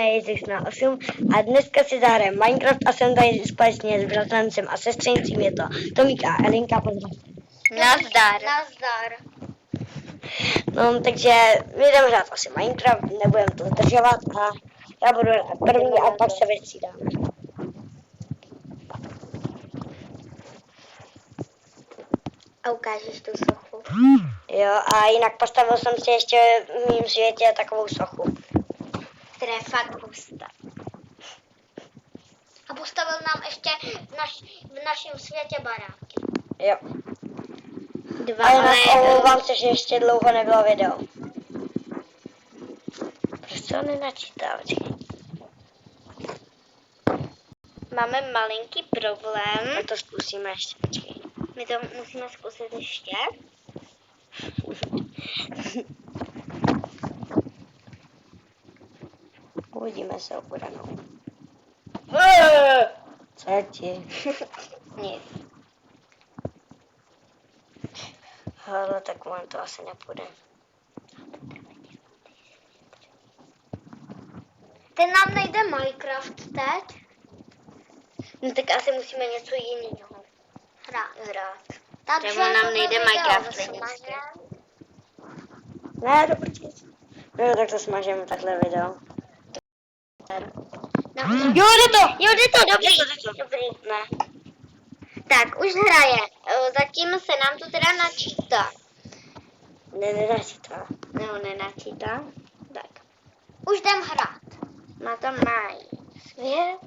Jezdíš na 8 a dneska si zahrajeme Minecraft a jsem tady společně s bratrancem a sestřenicím, je to Tomíka a Elinka, pozdravte. Nazdar. Nazdar. No, takže my jdeme hrát asi Minecraft, nebudeme to zdržovat a já budu hrát první a pak se vystřídáme. A ukážeš tu sochu. Jo, a jinak postavil jsem si ještě v mým světě takovou sochu. Která je fakt hustá. A postavil nám ještě v našem světě baráky. Jo. Dva, A jinak omlouvám se, že ještě dlouho nebylo video. Proč to nenačítá? Máme malinký problém. A to zkusíme ještě, počkej. My to musíme zkusit ještě. Uvidíme se opodanou. Co je ti? Nic. Hele, tak on to asi nepůjde. Ten nám nejde Minecraft teď. No tak asi musíme něco jiného hrát. Takže nám nejde Minecraft Ne, do prčic. No, tak to smažeme takhle video. Jo, jde to, dobrý. Ne. Tak, už hraje. Zatím se nám to teda načítá. Ne, nenačítá. No, nenačítá. Tak. Už jdem hrát. Má tam mají. Svět?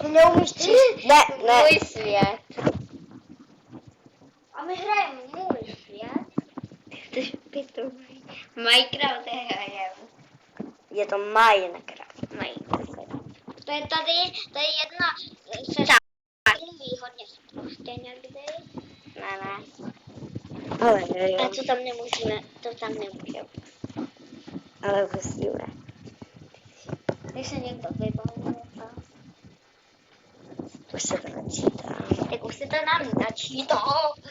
Ty neumíš číst. Ne. Můj svět. A my hrajeme můj svět. Minecraft hrajem. Je to Minecraft. To je tady jedna sestra. Mluví hodně prostě někdy. Ne. Ale jo. A co tam nemůžeme, to tam nemůžeme. Ale musíme. Když se někdo vybaví. Už se to načítá. Tak už se to nám načítá.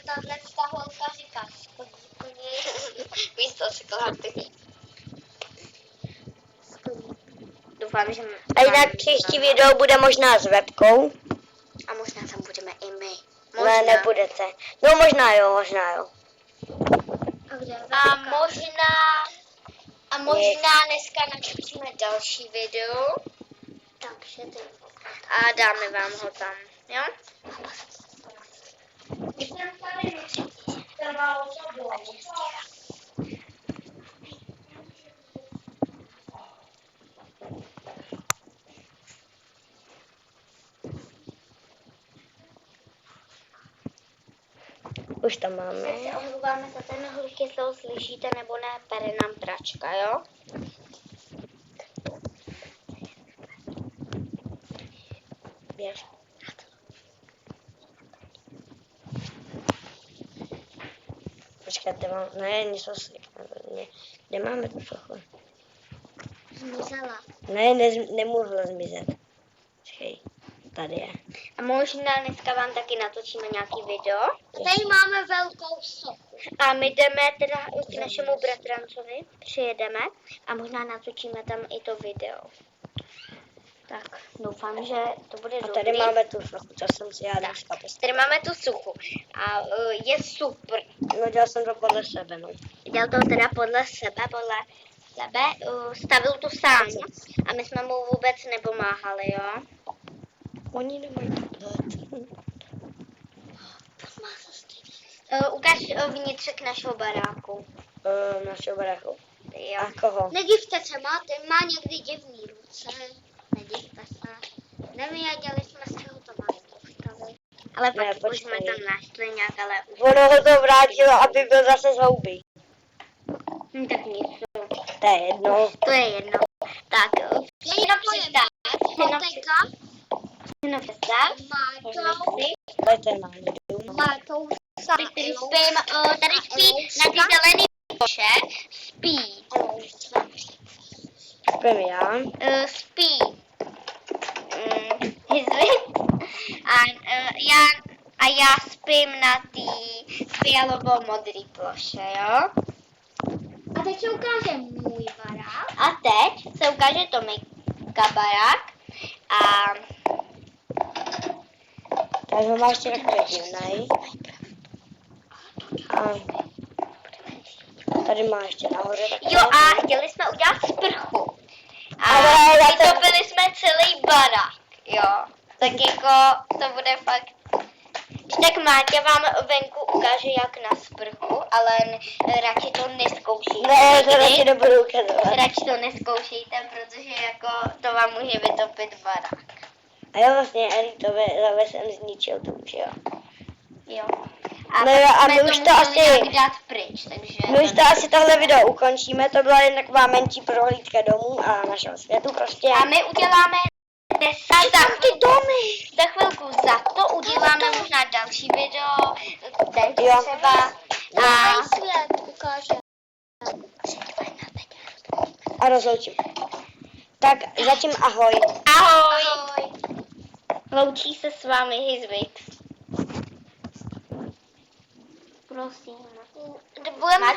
Tahle holka říká skodí. Místo šokolády. Doufám, že... A jinak příští video bude možná s webkou. A možná tam budeme i my. Ne, nebudete. No možná jo. A možná dneska natočíme další video. Takže to je. A dáme vám ho tam, jo? Už tam máme. Se omluváme za ten hluk, jestli ho slyšíte nebo ne, pere nám pračka, jo? Běž. Počkejte, mám... Ne, něco kde máme tu sochu? Zmizela. Ne, nemohla zmizet. Počkej, tady je. A možná dneska vám taky natočíme nějaký video. Tady máme velkou sochu. A my jdeme teda k našemu bratrancovi, přijedeme a možná natočíme tam i to video. Tak, doufám, že to bude A dobrý. tady máme tu sochu, co jsem si já dneska postavil. Tady máme tu suchu a je super. No, dělal jsem to podle sebe, no. Dělal to teda podle sebe, stavil to sám a my jsme mu vůbec nepomáhali, jo? Oni nemají tablet. Ukáž vnitřek našeho baráku. Našeho baráku. Jo. A koho? Nedivte se, má někdy divný ruce. Nedivte se. Nevěděli jsme, z čeho to máme postavit. Ale Ne, pak už jsme počkej. tam našli nějak, ale už. Ono ho to vrátilo, aby byl zase zoubý. Tak nic. To je jedno. To je jedno. Tak, Syno představ. Dajte nám dům. Tady spí na ty zelený ploše. Spí. Spím já. Spí. Hizli. A já spím na té fialovo-modrý ploše, jo? A teď si ukážem můj barák. A teď se ukáže Tomika barák a Takže má ještě takový divnej. A tady má ještě nahoře takové. jo a chtěli jsme udělat sprchu. A Ale já to- vytopili jsme celý barák, jo. Tak jako to bude fakt. Tak Máťa vám venku ukáže jak na sprchu, ale radši to neskoušejte. Ne, to nikdy. radši nebudu ukazovat. Radši to neskoušejte, protože jako to vám může vytopit barák. A jo, vlastně Eritovi jsem zničil tu, že jo. Jo. No jo, a jsme my už to museli asi- nějak dát pryč, takže... My už to asi tohle video ukončíme, to byla jen taková menší prohlídka domů a našeho světu prostě. A my uděláme ty domy. Za chvilku za to uděláme možná další video, teď Jo. třeba. A Svět ukáže. A rozloučím. Tak zatím ahoj. ahoj. Loučí se s vámi Hizvix. Prosím. Budeme